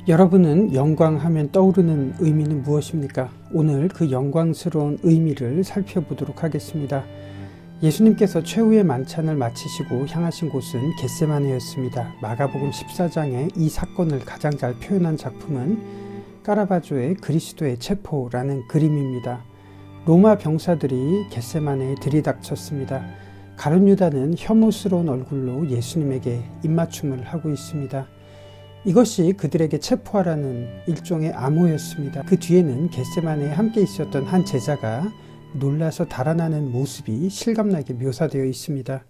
여러분은 영광하면 떠오르는 의미는 무엇입니까? 오늘 그 영광스러운 의미를 살펴보도록 하겠습니다. 예수님께서 최후의 만찬을 마치시고 향하신 곳은 겟세마네였습니다. 마가복음 14장에 이 사건을 가장 잘 표현한 작품은 까라바조의 그리스도의 체포라는 그림입니다. 로마 병사들이 겟세마네에 들이닥쳤습니다. 가룟 유다는 혐오스러운 얼굴로 예수님에게 입맞춤을 하고 있습니다. 이것이 그들에게 체포하라는 일종의 암호였습니다. 그 뒤에는 겟세마네에 함께 있었던 한 제자가 놀라서 달아나는 모습이 실감나게 묘사되어 있습니다.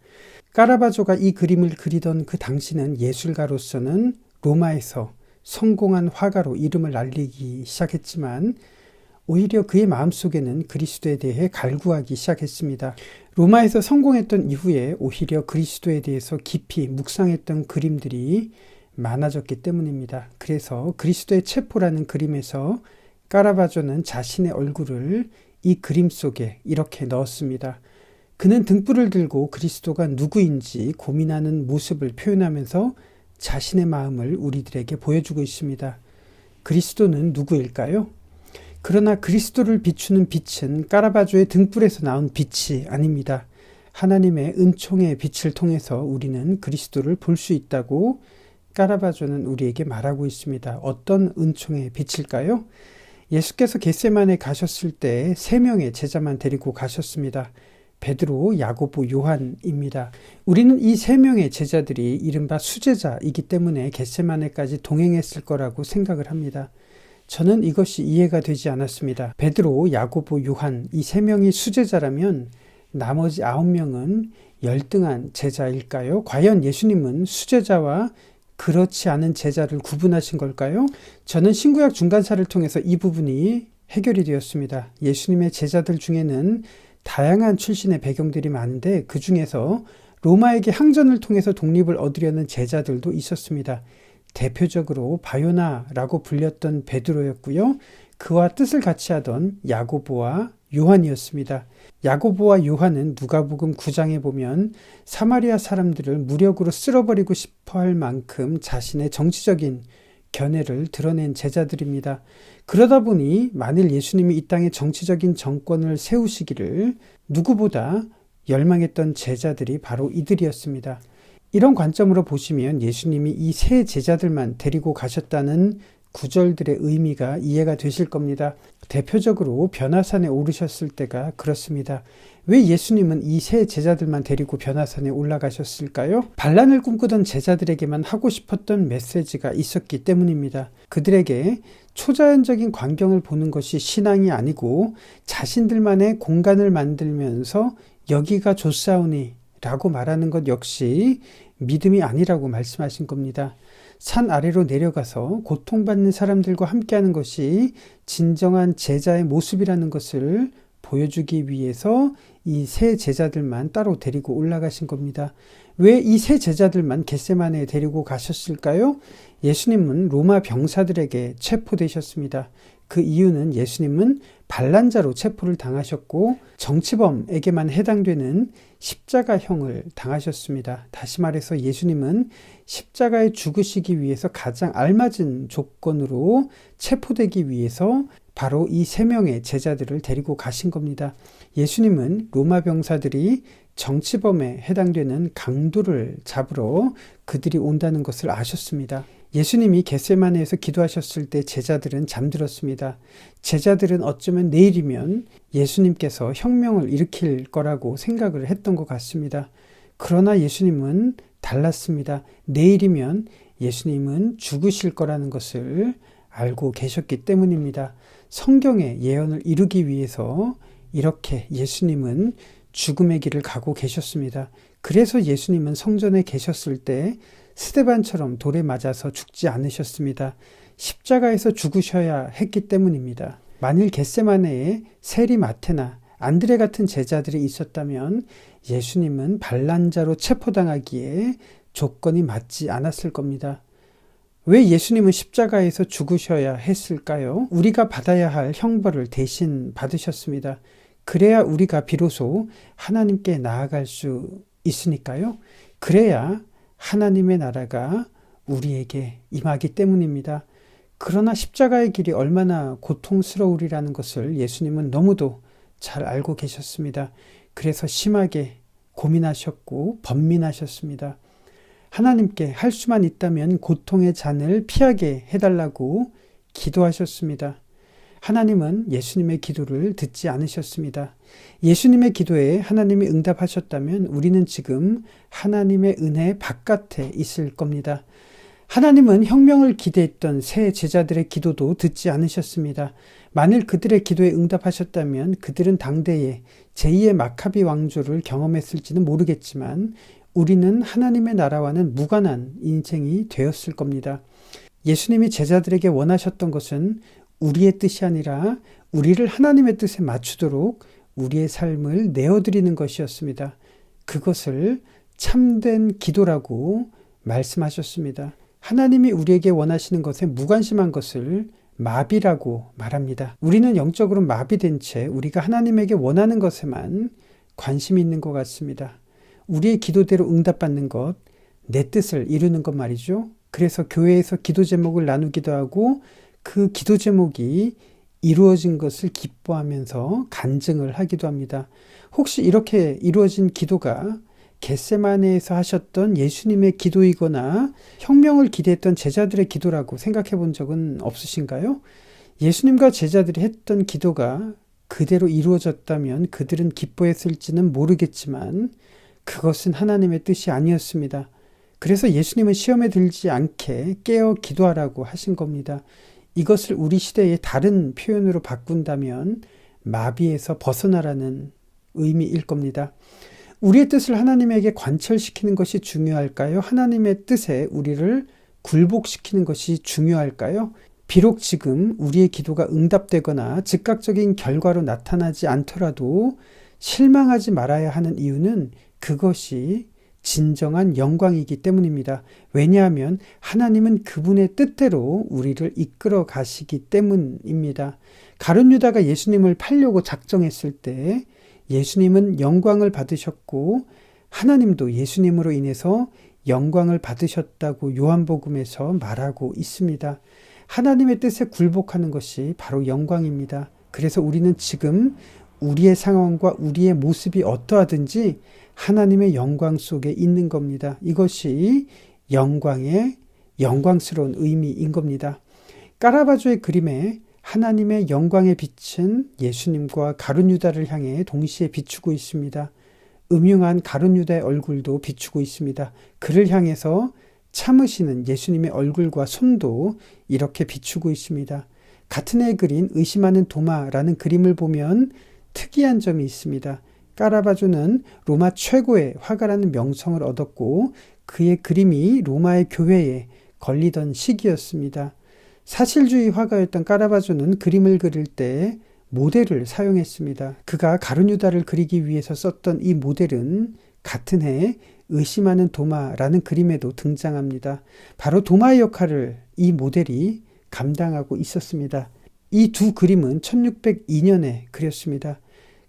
까라바조가 이 그림을 그리던 그 당시는 예술가로서는 로마에서 성공한 화가로 이름을 알리기 시작했지만 오히려 그의 마음속에는 그리스도에 대해 갈구하기 시작했습니다. 로마에서 성공했던 이후에 오히려 그리스도에 대해서 깊이 묵상했던 그림들이 많아졌기 때문입니다. 그래서 그리스도의 체포라는 그림에서 까라바조는 자신의 얼굴을 이 그림 속에 이렇게 넣었습니다. 그는 등불을 들고 그리스도가 누구인지 고민하는 모습을 표현하면서 자신의 마음을 우리들에게 보여주고 있습니다. 그리스도는 누구일까요? 그러나 그리스도를 비추는 빛은 까라바조의 등불에서 나온 빛이 아닙니다. 하나님의 은총의 빛을 통해서 우리는 그리스도를 볼 수 있다고 까라바조는 우리에게 말하고 있습니다. 어떤 은총의 빛일까요? 예수께서 겟세마네 가셨을 때 3명의 제자만 데리고 가셨습니다. 베드로, 야고보, 요한입니다. 우리는 이 3명의 제자들이 이른바 수제자이기 때문에 겟세마네까지 동행했을 거라고 생각을 합니다. 저는 이것이 이해가 되지 않았습니다. 베드로, 야고보, 요한 이 3명이 수제자라면 나머지 9명은 열등한 제자일까요? 과연 예수님은 수제자와 그렇지 않은 제자를 구분하신 걸까요? 저는 신구약 중간사를 통해서 이 부분이 해결이 되었습니다. 예수님의 제자들 중에는 다양한 출신의 배경들이 많은데 그 중에서 로마에게 항전을 통해서 독립을 얻으려는 제자들도 있었습니다. 대표적으로 바요나라고 불렸던 베드로였고요. 그와 뜻을 같이 하던 야고보와 요한이었습니다. 야고보와 요한은 누가복음 9장에 보면 사마리아 사람들을 무력으로 쓸어버리고 싶어할 만큼 자신의 정치적인 견해를 드러낸 제자들입니다. 그러다 보니 만일 예수님이 이 땅에 정치적인 정권을 세우시기를 누구보다 열망했던 제자들이 바로 이들이었습니다. 이런 관점으로 보시면 예수님이 이 세 제자들만 데리고 가셨다는 구절들의 의미가 이해가 되실 겁니다. 대표적으로 변화산에 오르셨을 때가 그렇습니다. 왜 예수님은 이 세 제자들만 데리고 변화산에 올라가셨을까요? 반란을 꿈꾸던 제자들에게만 하고 싶었던 메시지가 있었기 때문입니다. 그들에게 초자연적인 광경을 보는 것이 신앙이 아니고 자신들만의 공간을 만들면서 여기가 좋사오니 라고 말하는 것 역시 믿음이 아니라고 말씀하신 겁니다. 산 아래로 내려가서 고통받는 사람들과 함께하는 것이 진정한 제자의 모습이라는 것을 보여주기 위해서 이 세 제자들만 따로 데리고 올라가신 겁니다. 왜 이 세 제자들만 겟세마네에 데리고 가셨을까요? 예수님은 로마 병사들에게 체포되셨습니다. 그 이유는 예수님은 반란자로 체포를 당하셨고 정치범에게만 해당되는 십자가형을 당하셨습니다. 다시 말해서 예수님은 십자가에 죽으시기 위해서 가장 알맞은 조건으로 체포되기 위해서 바로 이 3명의 제자들을 데리고 가신 겁니다. 예수님은 로마 병사들이 정치범에 해당되는 강도를 잡으러 그들이 온다는 것을 아셨습니다. 예수님이 겟세마네에서 기도하셨을 때 제자들은 잠들었습니다. 제자들은 어쩌면 내일이면 예수님께서 혁명을 일으킬 거라고 생각을 했던 것 같습니다. 그러나 예수님은 달랐습니다. 내일이면 예수님은 죽으실 거라는 것을 알고 계셨기 때문입니다. 성경의 예언을 이루기 위해서 이렇게 예수님은 죽음의 길을 가고 계셨습니다. 그래서 예수님은 성전에 계셨을 때 스데반처럼 돌에 맞아서 죽지 않으셨습니다. 십자가에서 죽으셔야 했기 때문입니다. 만일 겟세마네에 세리 마테나 안드레 같은 제자들이 있었다면 예수님은 반란자로 체포당하기에 조건이 맞지 않았을 겁니다. 왜 예수님은 십자가에서 죽으셔야 했을까요? 우리가 받아야 할 형벌을 대신 받으셨습니다. 그래야 우리가 비로소 하나님께 나아갈 수 있으니까요. 그래야 하나님의 나라가 우리에게 임하기 때문입니다. 그러나 십자가의 길이 얼마나 고통스러우리라는 것을 예수님은 너무도 잘 알고 계셨습니다. 그래서 심하게 고민하셨고 번민하셨습니다. 하나님께 할 수만 있다면 고통의 잔을 피하게 해달라고 기도하셨습니다. 하나님은 예수님의 기도를 듣지 않으셨습니다. 예수님의 기도에 하나님이 응답하셨다면 우리는 지금 하나님의 은혜 바깥에 있을 겁니다. 하나님은 혁명을 기대했던 새 제자들의 기도도 듣지 않으셨습니다. 만일 그들의 기도에 응답하셨다면 그들은 당대에 제2의 마카비 왕조를 경험했을지는 모르겠지만 우리는 하나님의 나라와는 무관한 인생이 되었을 겁니다. 예수님이 제자들에게 원하셨던 것은 우리의 뜻이 아니라 우리를 하나님의 뜻에 맞추도록 우리의 삶을 내어드리는 것이었습니다. 그것을 참된 기도라고 말씀하셨습니다. 하나님이 우리에게 원하시는 것에 무관심한 것을 마비라고 말합니다. 우리는 영적으로 마비된 채 우리가 하나님에게 원하는 것에만 관심이 있는 것 같습니다. 우리의 기도대로 응답받는 것, 내 뜻을 이루는 것 말이죠. 그래서 교회에서 기도 제목을 나누기도 하고 그 기도 제목이 이루어진 것을 기뻐하면서 간증을 하기도 합니다. 혹시 이렇게 이루어진 기도가 겟세마네에서 하셨던 예수님의 기도이거나 혁명을 기대했던 제자들의 기도라고 생각해 본 적은 없으신가요? 예수님과 제자들이 했던 기도가 그대로 이루어졌다면 그들은 기뻐했을지는 모르겠지만 그것은 하나님의 뜻이 아니었습니다. 그래서 예수님은 시험에 들지 않게 깨어 기도하라고 하신 겁니다. 이것을 우리 시대의 다른 표현으로 바꾼다면 마비에서 벗어나라는 의미일 겁니다. 우리의 뜻을 하나님에게 관철시키는 것이 중요할까요? 하나님의 뜻에 우리를 굴복시키는 것이 중요할까요? 비록 지금 우리의 기도가 응답되거나 즉각적인 결과로 나타나지 않더라도 실망하지 말아야 하는 이유는 그것이 진정한 영광이기 때문입니다. 왜냐하면 하나님은 그분의 뜻대로 우리를 이끌어 가시기 때문입니다. 가룟 유다가 예수님을 팔려고 작정했을 때 예수님은 영광을 받으셨고 하나님도 예수님으로 인해서 영광을 받으셨다고 요한복음에서 말하고 있습니다. 하나님의 뜻에 굴복하는 것이 바로 영광입니다. 그래서 우리는 지금 우리의 상황과 우리의 모습이 어떠하든지 하나님의 영광 속에 있는 겁니다. 이것이 영광의 영광스러운 의미인 겁니다. 까라바조의 그림에 하나님의 영광의 빛은 예수님과 가룟 유다를 향해 동시에 비추고 있습니다. 음흉한 가룟 유다의 얼굴도 비추고 있습니다. 그를 향해서 참으시는 예수님의 얼굴과 손도 이렇게 비추고 있습니다. 같은 해 그린 의심하는 도마라는 그림을 보면 특이한 점이 있습니다. 까라바조는 로마 최고의 화가라는 명성을 얻었고 그의 그림이 로마의 교회에 걸리던 시기였습니다. 사실주의 화가였던 까라바조는 그림을 그릴 때 모델을 사용했습니다. 그가 가룟 유다를 그리기 위해서 썼던 이 모델은 같은 해 의심하는 도마라는 그림에도 등장합니다. 바로 도마의 역할을 이 모델이 감당하고 있었습니다. 이 두 그림은 1602년에 그렸습니다.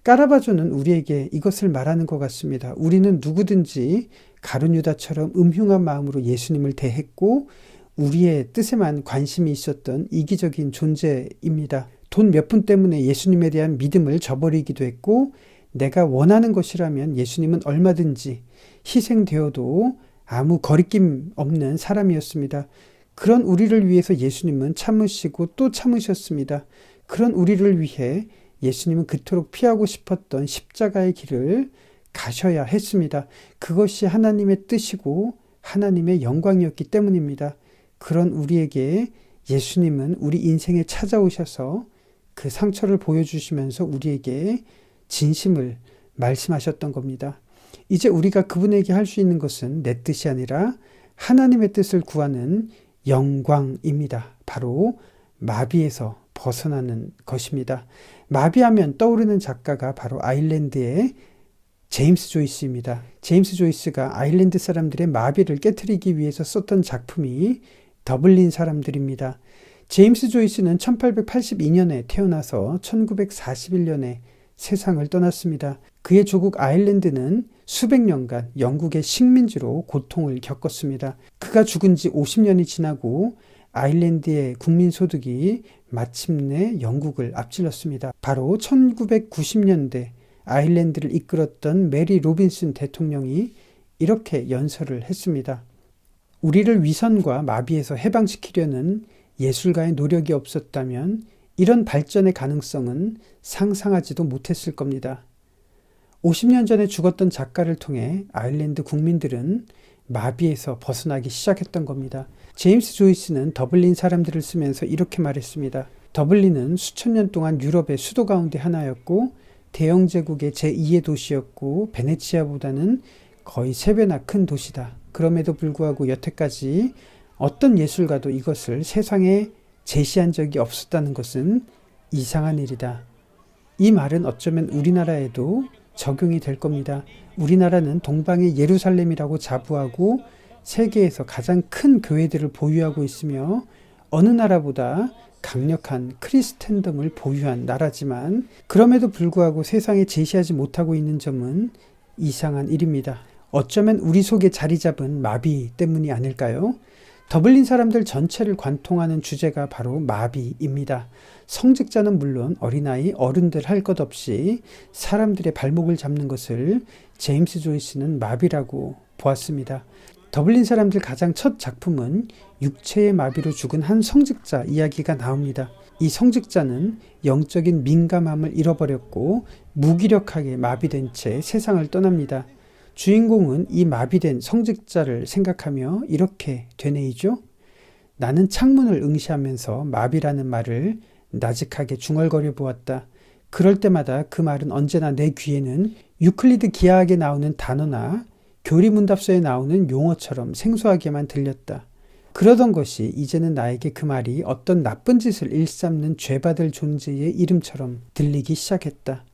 까라바조는 우리에게 이것을 말하는 것 같습니다. 우리는 누구든지 가룟 유다처럼 음흉한 마음으로 예수님을 대했고 우리의 뜻에만 관심이 있었던 이기적인 존재입니다. 돈 몇 푼 때문에 예수님에 대한 믿음을 저버리기도 했고 내가 원하는 것이라면 예수님은 얼마든지 희생되어도 아무 거리낌 없는 사람이었습니다. 그런 우리를 위해서 예수님은 참으시고 또 참으셨습니다. 그런 우리를 위해 예수님은 그토록 피하고 싶었던 십자가의 길을 가셔야 했습니다. 그것이 하나님의 뜻이고 하나님의 영광이었기 때문입니다. 그런 우리에게 예수님은 우리 인생에 찾아오셔서 그 상처를 보여주시면서 우리에게 진심을 말씀하셨던 겁니다. 이제 우리가 그분에게 할 수 있는 것은 내 뜻이 아니라 하나님의 뜻을 구하는 영광입니다. 바로 마비에서 벗어나는 것입니다. 마비하면 떠오르는 작가가 바로 아일랜드의 제임스 조이스입니다. 제임스 조이스가 아일랜드 사람들의 마비를 깨트리기 위해서 썼던 작품이 더블린 사람들입니다. 제임스 조이스는 1882년에 태어나서 1941년에 세상을 떠났습니다. 그의 조국 아일랜드는 수백 년간 영국의 식민지로 고통을 겪었습니다. 그가 죽은 지 50년이 지나고 아일랜드의 국민소득이 마침내 영국을 앞질렀습니다. 바로 1990년대 아일랜드를 이끌었던 메리 로빈슨 대통령이 이렇게 연설을 했습니다. 우리를 위선과 마비에서 해방시키려는 예술가의 노력이 없었다면 이런 발전의 가능성은 상상하지도 못했을 겁니다. 50년 전에 죽었던 작가를 통해 아일랜드 국민들은 마비에서 벗어나기 시작했던 겁니다. 제임스 조이스는 더블린 사람들을 쓰면서 이렇게 말했습니다. 더블린은 수천 년 동안 유럽의 수도 가운데 하나였고 대영 제국의 제2의 도시였고 베네치아보다는 거의 3배나 큰 도시다. 그럼에도 불구하고 여태까지 어떤 예술가도 이것을 세상에 제시한 적이 없었다는 것은 이상한 일이다. 이 말은 어쩌면 우리나라에도 적용이 될 겁니다. 우리나라는 동방의 예루살렘이라고 자부하고 세계에서 가장 큰 교회들을 보유하고 있으며 어느 나라보다 강력한 크리스텐덤을 보유한 나라지만 그럼에도 불구하고 세상에 제시하지 못하고 있는 점은 이상한 일입니다. 어쩌면 우리 속에 자리 잡은 마비 때문이 아닐까요? 더블린 사람들 전체를 관통하는 주제가 바로 마비입니다. 성직자는 물론 어린아이, 어른들 할 것 없이 사람들의 발목을 잡는 것을 제임스 조이스는 마비라고 보았습니다. 더블린 사람들 가장 첫 작품은 육체의 마비로 죽은 한 성직자 이야기가 나옵니다. 이 성직자는 영적인 민감함을 잃어버렸고 무기력하게 마비된 채 세상을 떠납니다. 주인공은 이 마비된 성직자를 생각하며 이렇게 되뇌이죠. 나는 창문을 응시하면서 마비라는 말을 나직하게 중얼거려 보았다. 그럴 때마다 그 말은 언제나 내 귀에는 유클리드 기하학에 나오는 단어나 교리문답서에 나오는 용어처럼 생소하게만 들렸다. 그러던 것이 이제는 나에게 그 말이 어떤 나쁜 짓을 일삼는 죄받을 존재의 이름처럼 들리기 시작했다.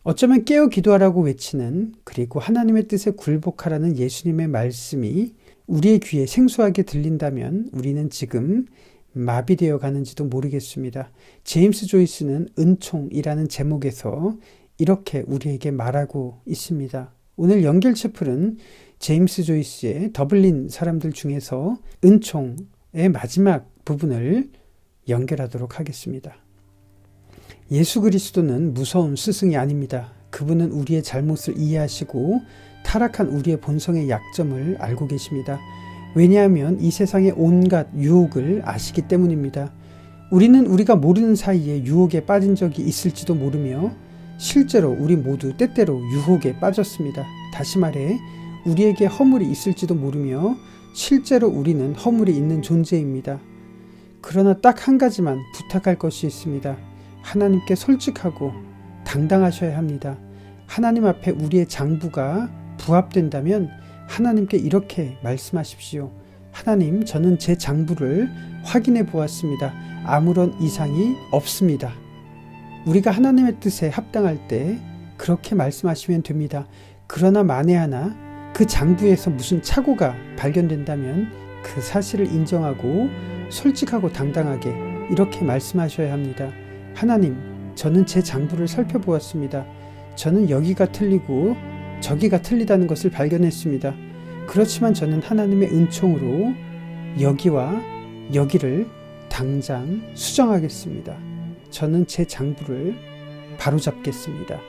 어쩌면 깨어 기도하라고 외치는 그리고 하나님의 뜻에 굴복하라는 예수님의 말씀이 우리의 귀에 생소하게 들린다면 우리는 지금 마비되어 가는지도 모르겠습니다. 제임스 조이스는 은총이라는 제목에서 이렇게 우리에게 말하고 있습니다. 오늘 연결 채플은 제임스 조이스의 더블린 사람들 중에서 은총의 마지막 부분을 연결하도록 하겠습니다. 예수 그리스도는 무서운 스승이 아닙니다. 그분은 우리의 잘못을 이해하시고 타락한 우리의 본성의 약점을 알고 계십니다. 왜냐하면 이 세상의 온갖 유혹을 아시기 때문입니다. 우리는 우리가 모르는 사이에 유혹에 빠진 적이 있을지도 모르며 실제로 우리 모두 때때로 유혹에 빠졌습니다. 다시 말해 우리에게 허물이 있을지도 모르며 실제로 우리는 허물이 있는 존재입니다. 그러나 딱 한 가지만 부탁할 것이 있습니다. 하나님께 솔직하고 당당하셔야 합니다. 하나님 앞에 우리의 장부가 부합된다면 하나님께 이렇게 말씀하십시오. 하나님, 저는 제 장부를 확인해 보았습니다. 아무런 이상이 없습니다. 우리가 하나님의 뜻에 합당할 때 그렇게 말씀하시면 됩니다. 그러나 만에 하나 그 장부에서 무슨 착오가 발견된다면 그 사실을 인정하고 솔직하고 당당하게 이렇게 말씀하셔야 합니다. 하나님, 저는 제 장부를 살펴보았습니다. 저는 여기가 틀리고 저기가 틀리다는 것을 발견했습니다. 그렇지만 저는 하나님의 은총으로 여기와 여기를 당장 수정하겠습니다. 저는 제 장부를 바로잡겠습니다.